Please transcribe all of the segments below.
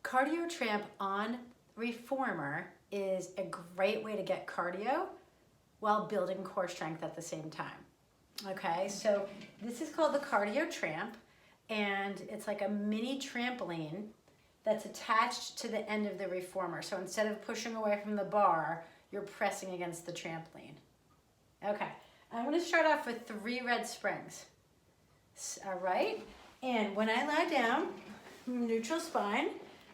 CardioTramp on Reformer is a great way to get cardio while building core strength at the same time. Okay, so this is called the CardioTramp, and it's like a mini trampoline that's attached to the end of the Reformer. So instead of pushing away from the bar, you're pressing against the trampoline. Okay, I'm gonna start off with 3 red springs. All right, and when I lie down, neutral spine,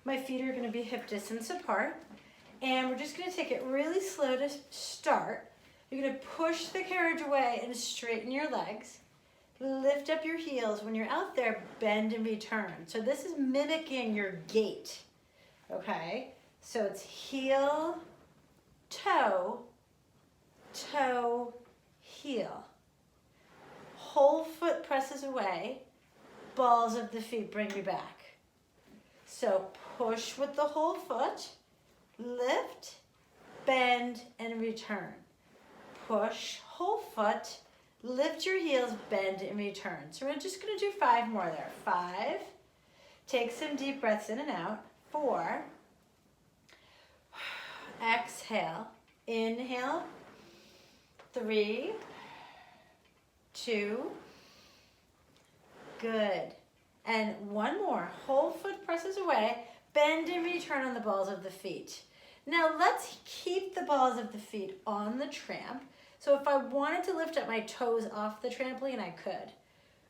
my feet are gonna be hip distance apart, and we're just gonna take it really slow to start. You're gonna push the carriage away and straighten your legs. Lift up your heels. When you're out there, bend and return. So this is mimicking your gait, okay? So it's heel, toe, toe, heel. Whole foot presses away, balls of the feet bring you back. So push with the whole foot, lift, bend, and return. Push, whole foot, lift your heels, bend, and return. So we're just gonna do 5 more there. 5, take some deep breaths in and out. 4, exhale, inhale, 3, 2, good. And 1 more, whole foot presses away, bend and return on the balls of the feet. Now let's keep the balls of the feet on the tramp. So if I wanted to lift up my toes off the trampoline, I could.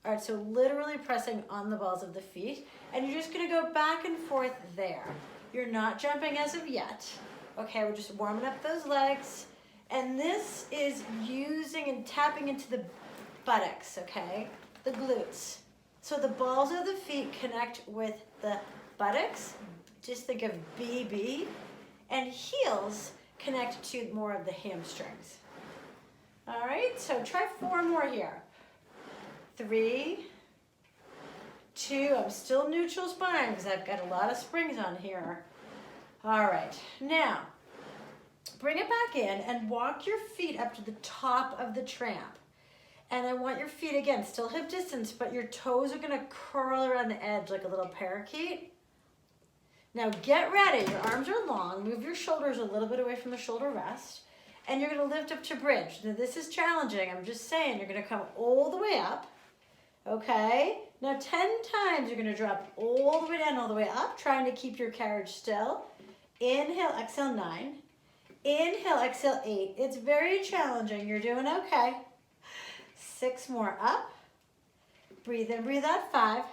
All right, so literally pressing on the balls of the feet, and you're just gonna go back and forth there. You're not jumping as of yet. Okay, we're just warming up those legs. And this is using and tapping into the buttocks, okay? The glutes. So the balls of the feet connect with the buttocks. Just think of BB. And heels connect to more of the hamstrings. All right, so try 4 more here. 3, 2, I'm still neutral spine because I've got a lot of springs on here. All right, now bring it back in and walk your feet up to the top of the tramp. And I want your feet, again, still hip distance, but your toes are gonna curl around the edge like a little parakeet. Now get ready, your arms are long, move your shoulders a little bit away from the shoulder rest, and you're gonna lift up to bridge. Now this is challenging, I'm just saying, you're gonna come all the way up, okay? Now 10 times you're gonna drop all the way down, all the way up, trying to keep your carriage still. Inhale, exhale, 9. Inhale, exhale, 8. It's very challenging, you're doing okay. 6 more up. Breathe in, breathe out, 5.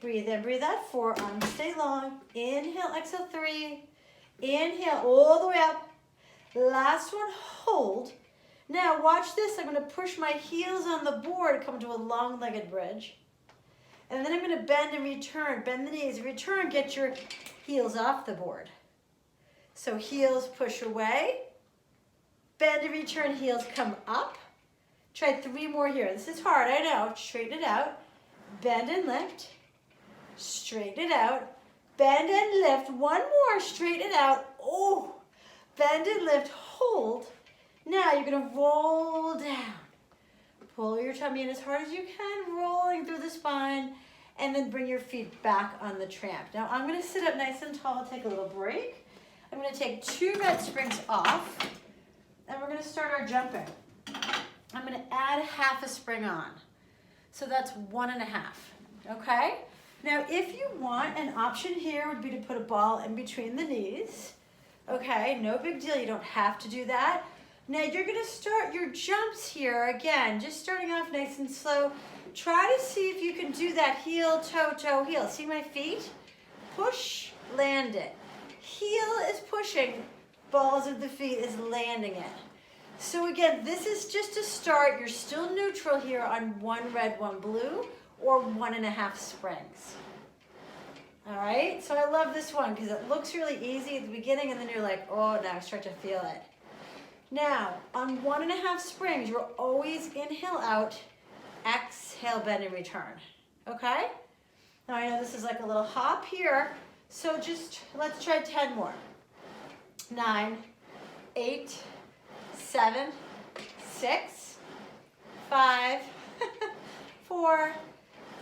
Breathe in, breathe out, 4. Arms stay long. Inhale, exhale, 3. Inhale, all the way up. Last one, hold. Now watch this. I'm going to push my heels on the board, come to a long-legged bridge. And then I'm going to bend and return. Bend the knees, return, get your heels off the board. So heels push away. Bend and return, heels come up. Try 3 more here. This is hard, I know. Straighten it out. Bend and lift. Straighten it out. Bend and lift. 1 more. Straighten it out. Oh, bend and lift. Hold. Now you're going to roll down. Pull your tummy in as hard as you can, rolling through the spine, and then bring your feet back on the tramp. Now I'm going to sit up nice and tall, take a little break. I'm going to take 2 red springs off, and we're going to start our jumping. I'm going to add half a spring on. So that's 1.5, okay? Now, if you want, an option here would be to put a ball in between the knees. Okay, no big deal, you don't have to do that. Now, you're going to start your jumps here, again, just starting off nice and slow. Try to see if you can do that heel, toe, toe, heel. See my feet? Push, land it. Heel is pushing, balls of the feet is landing it. So again, this is just a start. You're still neutral here on 1 red, 1 blue, or 1.5 springs. All right, so I love this one because it looks really easy at the beginning, and then you're like, oh, now I start to feel it. Now, on 1.5 springs, you're always inhale out, exhale, bend and return, okay? Now I know this is like a little hop here, so just let's try 10 more. 9, 8, 7, 6, 5, 4,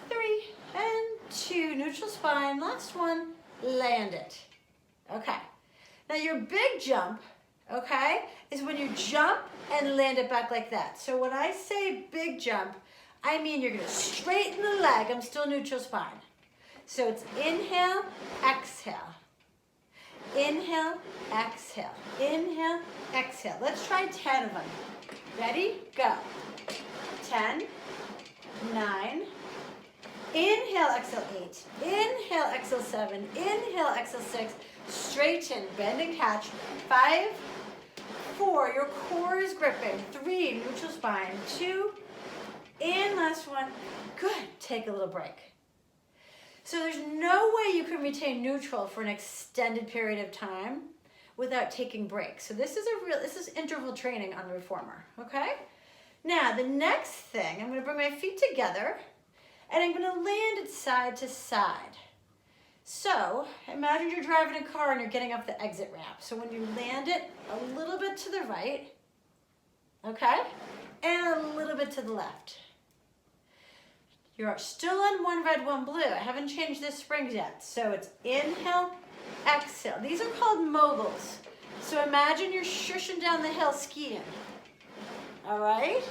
3, and 2. Neutral spine. Last one. land it. Okay. Now your big jump, okay, is when you jump and land it back like that. So when I say big jump, I mean you're gonna straighten the leg. I'm still neutral spine. So it's inhale, exhale. Inhale, exhale. Inhale, exhale. Let's try 10 of them. Ready? Go. 10, 9, inhale, exhale 8, inhale, exhale 7, inhale, exhale 6, straighten, bend and catch, 5, 4, your core is gripping, 3, neutral spine, 2, and last one, good, take a little break. So there's no way you can retain neutral for an extended period of time without taking breaks. So this is interval training on the reformer, okay? Now the next thing, I'm gonna bring my feet together and I'm gonna land it side to side. So imagine you're driving a car and you're getting up the exit ramp. So when you land it a little bit to the right, okay, and a little bit to the left. You're still on one red, one blue. I haven't changed the springs yet. So it's inhale, exhale. These are called moguls. So imagine you're shushing down the hill skiing. All right?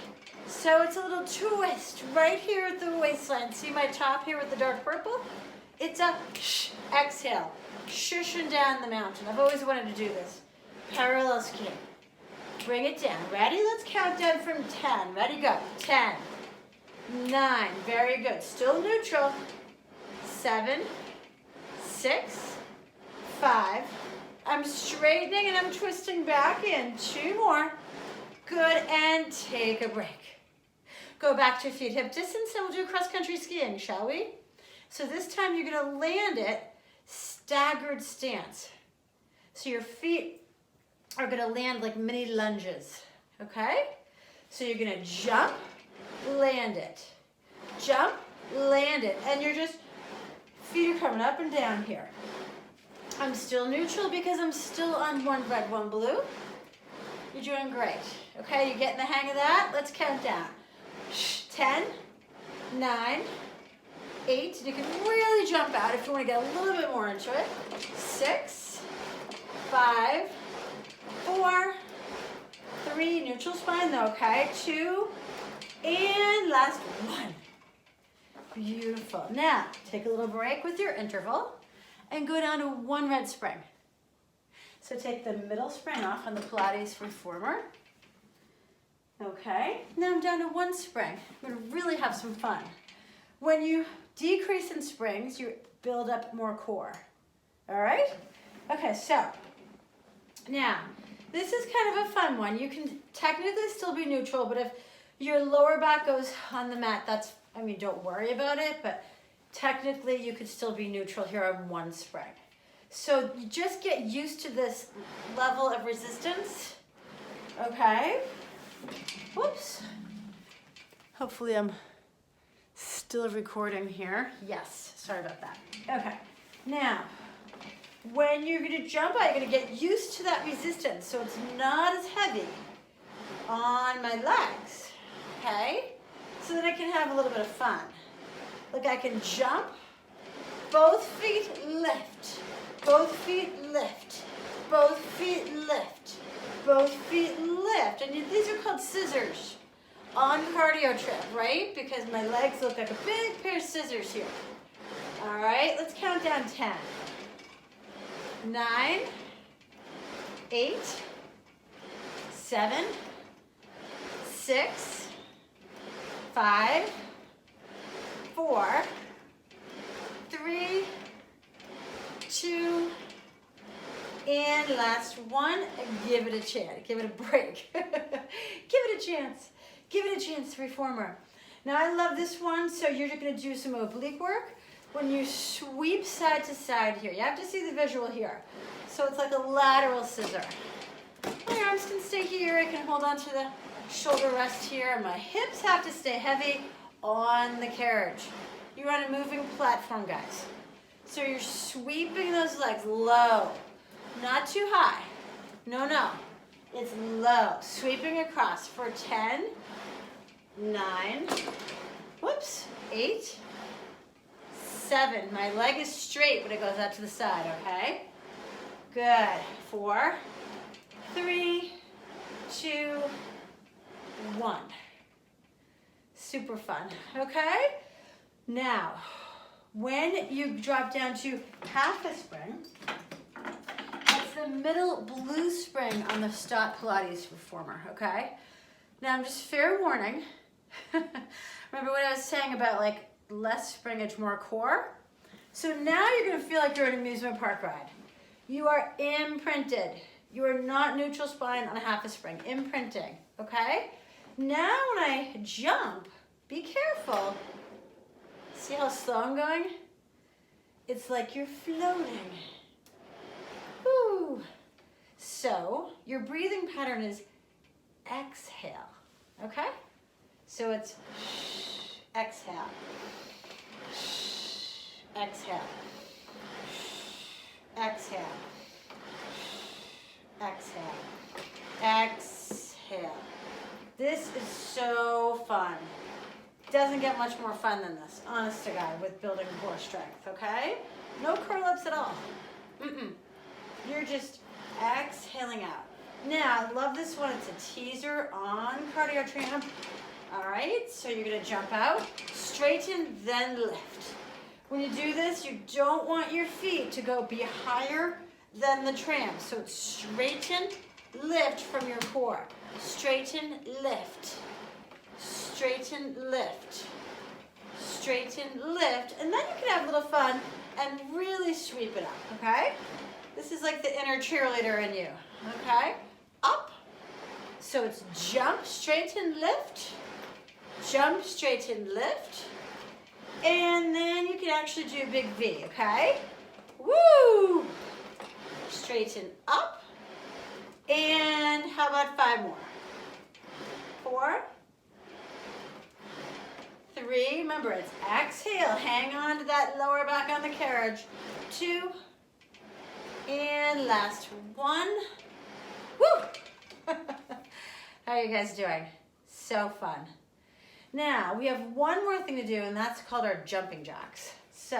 So it's a little twist right here at the waistline. See my top here with the dark purple? It's a exhale, shushing down the mountain. I've always wanted to do this. Parallel skiing. Bring it down. Ready? Let's count down from 10. Ready? Go. 10, 9. Very good. Still neutral. 7, 6, 5. I'm straightening and I'm twisting back in. 2 more. Good, and take a break. Go back to feet hip distance and we'll do cross-country skiing, shall we? So this time you're gonna land it staggered stance. So your feet are gonna land like mini lunges, okay? So you're gonna jump, land it. Jump, land it. And you're just, feet are coming up and down here. I'm still neutral because I'm still on one red, one blue. You're doing great. Okay, you getting the hang of that? Let's count down. 10, 9, 8. You can really jump out if you want to get a little bit more into it. 6, 5, 4, 3. Neutral spine though, okay? 2, and last 1. Beautiful. Now, take a little break with your interval and go down to one red spring. So take the middle spring off on the Pilates Reformer. Okay, now I'm down to one spring. I'm gonna really have some fun. When you decrease in springs, you build up more core. All right? Okay, so now this is kind of a fun one. You can technically still be neutral, but if your lower back goes on the mat, that's, I mean, don't worry about it, but technically you could still be neutral here on one spring. So you just get used to this level of resistance, okay? Whoops. Hopefully I'm still recording here. Yes, sorry about that. Okay, now, when you're gonna jump out, you're gonna get used to that resistance so it's not as heavy on my legs, okay? So that I can have a little bit of fun. Look, I can jump, both feet lift. Both feet lift, both feet lift, both feet lift. And these are called scissors on CardioTramp, right? Because my legs look like a big pair of scissors here. All right, let's count down 10, 9, 8, 7, 6, 5, 4, 3, 2, and last one, give it a chance, give it a break. Give it a chance, give it a chance, reformer. Now I love this one, so you're gonna do some oblique work. When you sweep side to side here, you have to see the visual here. So it's like a lateral scissor. My arms can stay here, I can hold on to the shoulder rest here, and my hips have to stay heavy on the carriage. You're on a moving platform, guys. So you're sweeping those legs low, not too high. No, no, it's low. Sweeping across for 10, 9, whoops, 8, 7. My leg is straight when it goes out to the side, okay? Good. 4, 3, 2, 1. Super fun, okay? Now, when you drop down to half a spring, that's the middle blue spring on the Stop Pilates Reformer, okay? Now, just fair warning. Remember what I was saying about like less springage, more core? So now you're gonna feel like you're in an amusement park ride. You are imprinted. You are not neutral spine on a half a spring, imprinting, okay? Now when I jump, be careful. See how slow I'm going? It's like you're floating. Woo. So your breathing pattern is exhale, okay? So it's exhale, exhale, exhale, exhale, exhale. This is so fun. Doesn't get much more fun than this, honest to God, with building core strength, okay? No curl ups at all. You're just exhaling out. Now, I love this one. It's a teaser on CardioTramp. All right, so you're gonna jump out, straighten, then lift. When you do this, you don't want your feet to be higher than the tramp. So it's straighten, lift from your core. Straighten, lift. Straighten, lift. Straighten, lift. And then you can have a little fun and really sweep it up, okay? This is like the inner cheerleader in you, okay? Up. So it's jump, straighten, lift. Jump, straighten, lift. And then you can actually do a big V, okay? Woo! Straighten up. And how about 5 more? 4, 3, remember it's exhale, hang on to that lower back on the carriage. 2, and last 1. Woo! How are you guys doing? So fun. Now, we have one more thing to do, and that's called our jumping jacks. So,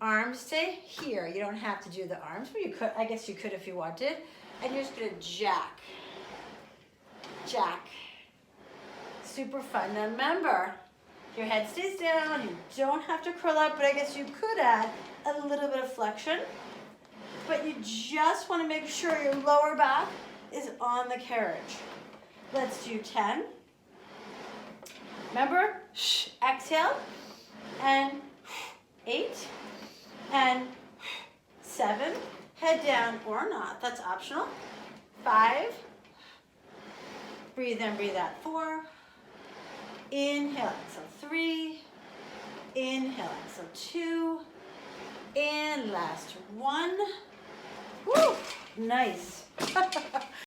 arms stay here. You don't have to do the arms, but you could, I guess you could if you wanted. And you're just gonna jack. Jack. Super fun. Now remember, your head stays down, you don't have to curl up, but I guess you could add a little bit of flexion. But you just wanna make sure your lower back is on the carriage. Let's do 10. Remember, exhale, and 8, and 7, head down or not, that's optional. 5, breathe in, breathe out, 4, inhale, exhale, 3, inhale, exhale, 2, and last 1. Woo, nice.